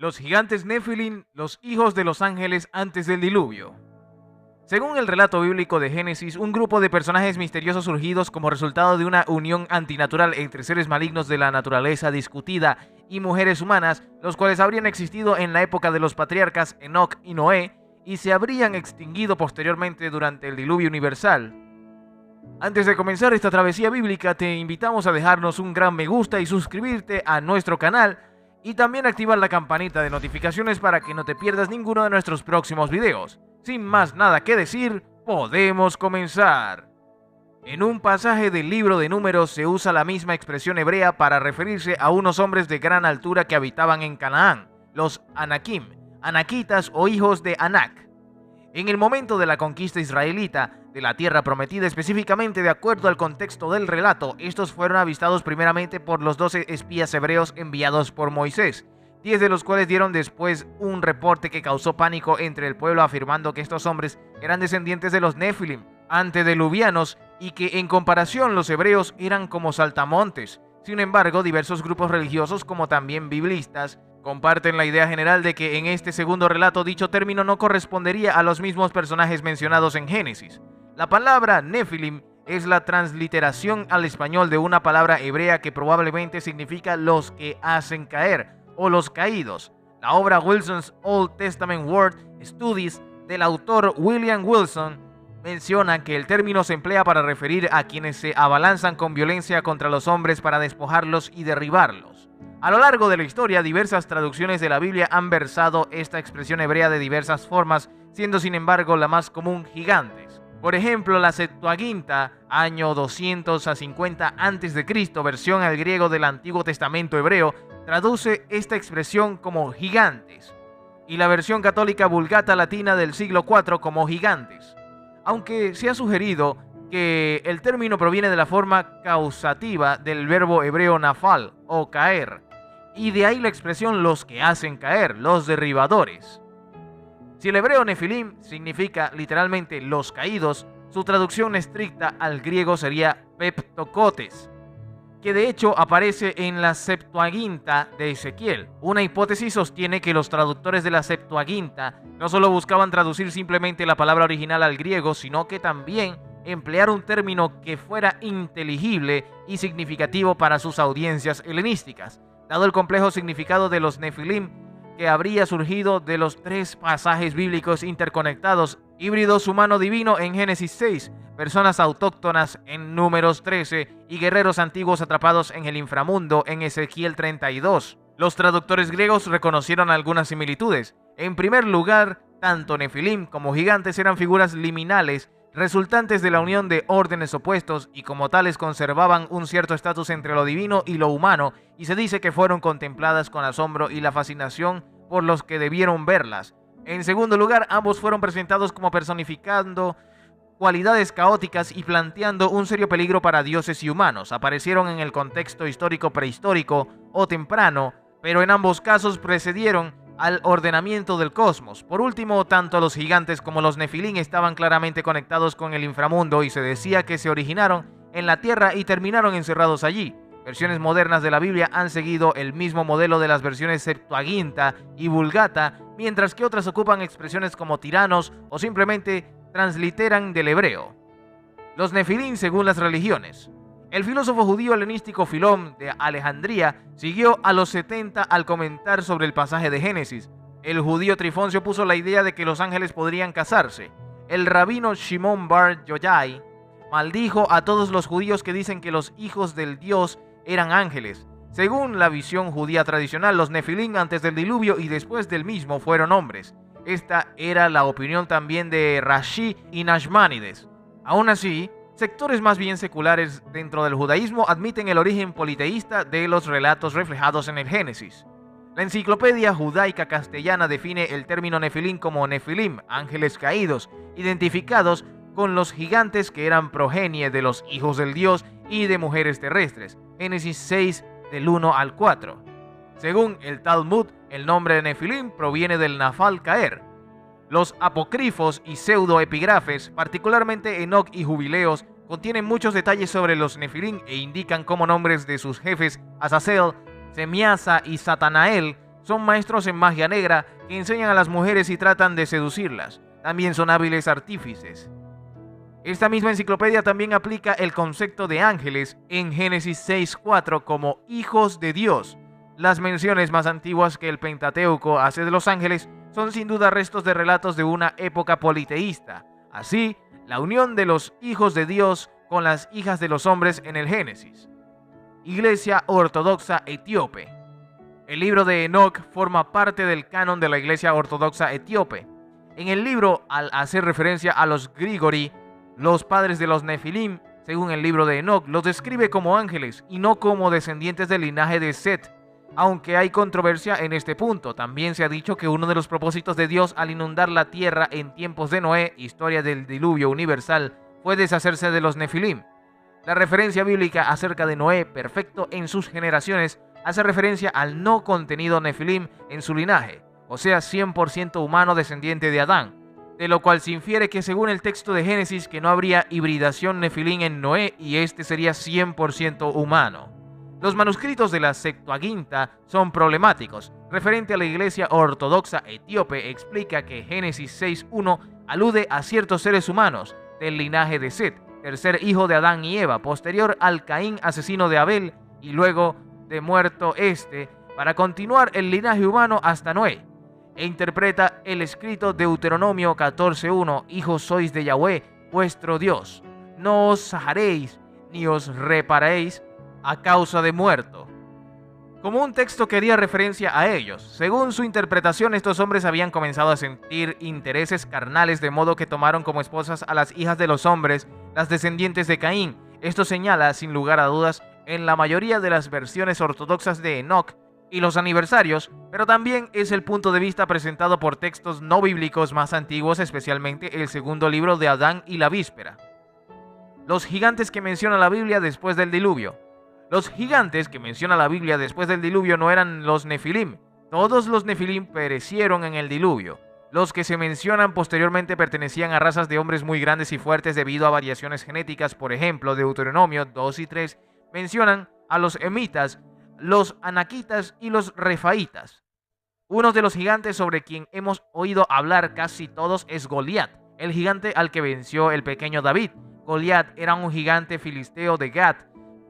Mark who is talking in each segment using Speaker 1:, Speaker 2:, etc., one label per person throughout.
Speaker 1: Los gigantes Nefilim, los hijos de los ángeles antes del diluvio. Según el relato bíblico de Génesis, un grupo de personajes misteriosos surgidos como resultado de una unión antinatural entre seres malignos de la naturaleza discutida y mujeres humanas, los cuales habrían existido en la época de los patriarcas Enoc y Noé y se habrían extinguido posteriormente durante el diluvio universal. Antes de comenzar esta travesía bíblica, te invitamos a dejarnos un gran me gusta y suscribirte a nuestro canal y también activar la campanita de notificaciones para que no te pierdas ninguno de nuestros próximos videos. Sin más nada que decir, podemos comenzar. En un pasaje del libro de Números se usa la misma expresión hebrea para referirse a unos hombres de gran altura que habitaban en Canaán, los Anakim, anaquitas o hijos de Anac. En el momento de la conquista israelita de la tierra prometida, específicamente de acuerdo al contexto del relato, estos fueron avistados primeramente por los 12 espías hebreos enviados por Moisés, 10 de los cuales dieron después un reporte que causó pánico entre el pueblo, afirmando que estos hombres eran descendientes de los Nefilim, antediluvianos, y que en comparación los hebreos eran como saltamontes. Sin embargo, diversos grupos religiosos, como también biblistas, comparten la idea general de que en este segundo relato dicho término no correspondería a los mismos personajes mencionados en Génesis. La palabra Nefilim es la transliteración al español de una palabra hebrea que probablemente significa los que hacen caer o los caídos. La obra Wilson's Old Testament Word Studies del autor William Wilson menciona que el término se emplea para referir a quienes se abalanzan con violencia contra los hombres para despojarlos y derribarlos. A lo largo de la historia, diversas traducciones de la Biblia han versado esta expresión hebrea de diversas formas, siendo sin embargo la más común gigantes. Por ejemplo, la Septuaginta, año 200 a 50 a.C., versión al griego del Antiguo Testamento hebreo, traduce esta expresión como gigantes, y la versión católica Vulgata latina del siglo IV como gigantes. Aunque se ha sugerido que el término proviene de la forma causativa del verbo hebreo nafal o caer, y de ahí la expresión los que hacen caer, los derribadores. Si el hebreo nefilim significa literalmente los caídos, su traducción estricta al griego sería peptocotes, que de hecho aparece en la Septuaginta de Ezequiel. Una hipótesis sostiene que los traductores de la Septuaginta no solo buscaban traducir simplemente la palabra original al griego, sino que también emplear un término que fuera inteligible y significativo para sus audiencias helenísticas, dado el complejo significado de los nefilim que habría surgido de los 3 pasajes bíblicos interconectados: híbridos humano-divino en Génesis 6, personas autóctonas en Números 13 y guerreros antiguos atrapados en el inframundo en Ezequiel 32. Los traductores griegos reconocieron algunas similitudes. En primer lugar, tanto nefilim como gigantes eran figuras liminales resultantes de la unión de órdenes opuestos y como tales conservaban un cierto estatus entre lo divino y lo humano, y se dice que fueron contempladas con asombro y la fascinación por los que debieron verlas. En segundo lugar, ambos fueron presentados como personificando cualidades caóticas y planteando un serio peligro para dioses y humanos. Aparecieron en el contexto histórico prehistórico o temprano, pero en ambos casos precedieron al ordenamiento del cosmos. Por último, tanto los gigantes como los nefilim estaban claramente conectados con el inframundo y se decía que se originaron en la tierra y terminaron encerrados allí. Versiones modernas de la Biblia han seguido el mismo modelo de las versiones Septuaginta y Vulgata, mientras que otras ocupan expresiones como tiranos o simplemente transliteran del hebreo. Los nefilim según las religiones. El filósofo judío helenístico Filón de Alejandría siguió a los 70 al comentar sobre el pasaje de Génesis. El judío Trifoncio puso la idea de que los ángeles podrían casarse. El rabino Shimon bar Yochai maldijo a todos los judíos que dicen que los hijos del Dios eran ángeles. Según la visión judía tradicional, los nefilim antes del diluvio y después del mismo fueron hombres. Esta era la opinión también de Rashi y Nachmanides. Aún así, sectores más bien seculares dentro del judaísmo admiten el origen politeísta de los relatos reflejados en el Génesis. La Enciclopedia Judaica Castellana define el término nefilim como nefilim, ángeles caídos, identificados con los gigantes que eran progenie de los hijos del Dios y de mujeres terrestres. Génesis 6 del 1 al 4. Según el Talmud, el nombre de nefilim proviene del nafal caer. Los apócrifos y pseudoepigrafes, particularmente Enoc y Jubileos, contienen muchos detalles sobre los nefilim e indican como nombres de sus jefes Azazel, Semiasa y Satanael son maestros en magia negra que enseñan a las mujeres y tratan de seducirlas. También son hábiles artífices. Esta misma enciclopedia también aplica el concepto de ángeles en Génesis 6:4 como hijos de Dios. Las menciones más antiguas que el Pentateuco hace de los ángeles son sin duda restos de relatos de una época politeísta. Así, la unión de los hijos de Dios con las hijas de los hombres en el Génesis. Iglesia Ortodoxa Etíope. El libro de Enoc forma parte del canon de la Iglesia Ortodoxa Etíope. En el libro, al hacer referencia a los Grigori, los padres de los Nefilim, según el libro de Enoc, los describe como ángeles y no como descendientes del linaje de Set. Aunque hay controversia en este punto, también se ha dicho que uno de los propósitos de Dios al inundar la tierra en tiempos de Noé, historia del diluvio universal, fue deshacerse de los Nefilim. La referencia bíblica acerca de Noé, perfecto en sus generaciones, hace referencia al no contenido Nefilim en su linaje, o sea, 100% humano descendiente de Adán, de lo cual se infiere que según el texto de Génesis que no habría hibridación Nefilim en Noé y este sería 100% humano. Los manuscritos de la Septuaginta son problemáticos. Referente a la Iglesia Ortodoxa Etíope explica que Génesis 6:1 alude a ciertos seres humanos del linaje de Set, tercer hijo de Adán y Eva, posterior al Caín asesino de Abel y luego de muerto para continuar el linaje humano hasta Noé. E interpreta el escrito Deuteronomio 14:1, hijos sois de Yahweh, vuestro Dios. No os sajaréis ni os repararéis a causa de muerto, como un texto que haría referencia a ellos. Según su interpretación, estos hombres habían comenzado a sentir intereses carnales, de modo que tomaron como esposas a las hijas de los hombres, las descendientes de Caín. Esto señala, sin lugar a dudas, en la mayoría de las versiones ortodoxas de Enoc y los aniversarios, pero también es el punto de vista presentado por textos no bíblicos más antiguos, especialmente el segundo libro de Adán y la Víspera. Los gigantes que menciona la Biblia después del diluvio. Los gigantes que menciona la Biblia después del diluvio no eran los Nefilim. Todos los Nefilim perecieron en el diluvio. Los que se mencionan posteriormente pertenecían a razas de hombres muy grandes y fuertes debido a variaciones genéticas. Por ejemplo, Deuteronomio 2 y 3 mencionan a los emitas, los anaquitas y los refaitas. Uno de los gigantes sobre quien hemos oído hablar casi todos es Goliat, el gigante al que venció el pequeño David. Goliat era un gigante filisteo de Gat,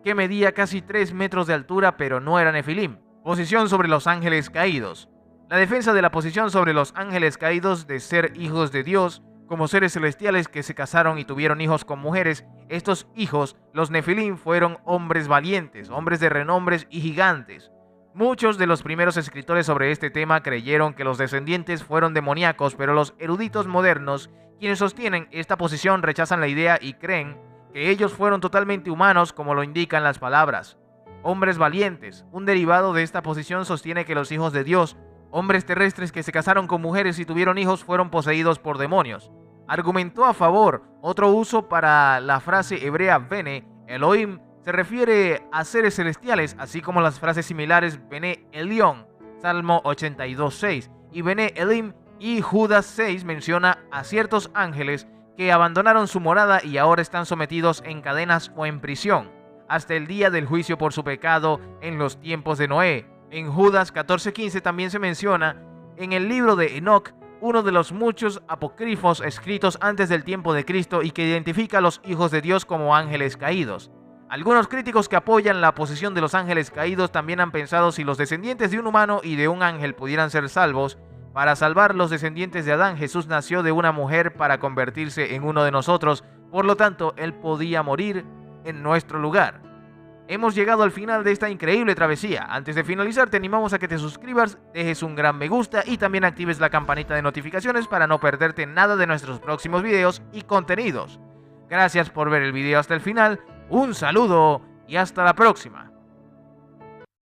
Speaker 1: que medía casi 3 metros de altura, pero no era Nefilim. Posición sobre los ángeles caídos. La defensa de la posición sobre los ángeles caídos de ser hijos de Dios, como seres celestiales que se casaron y tuvieron hijos con mujeres. Estos hijos, los Nefilim, fueron hombres valientes, hombres de renombres y gigantes. Muchos de los primeros escritores sobre este tema creyeron que los descendientes fueron demoníacos, pero los eruditos modernos, quienes sostienen esta posición, rechazan la idea y creen que ellos fueron totalmente humanos, como lo indican las palabras. Hombres valientes. Un derivado de esta posición sostiene que los hijos de Dios, hombres terrestres que se casaron con mujeres y tuvieron hijos, fueron poseídos por demonios. Argumentó a favor. Otro uso para la frase hebrea Bene Elohim se refiere a seres celestiales, así como las frases similares Bene Elión, Salmo 82:6, y Bene Elim, y Judas 6 menciona a ciertos ángeles que abandonaron su morada y ahora están sometidos en cadenas o en prisión, hasta el día del juicio por su pecado en los tiempos de Noé. En Judas 14:15 también se menciona en el libro de Enoc, uno de los muchos apócrifos escritos antes del tiempo de Cristo y que identifica a los hijos de Dios como ángeles caídos. Algunos críticos que apoyan la posición de los ángeles caídos también han pensado si los descendientes de un humano y de un ángel pudieran ser salvos. Para salvar los descendientes de Adán, Jesús nació de una mujer para convertirse en uno de nosotros, por lo tanto, Él podía morir en nuestro lugar. Hemos llegado al final de esta increíble travesía. Antes de finalizar, te animamos a que te suscribas, dejes un gran me gusta y también actives la campanita de notificaciones para no perderte nada de nuestros próximos videos y contenidos. Gracias por ver el video hasta el final, un saludo y hasta la próxima.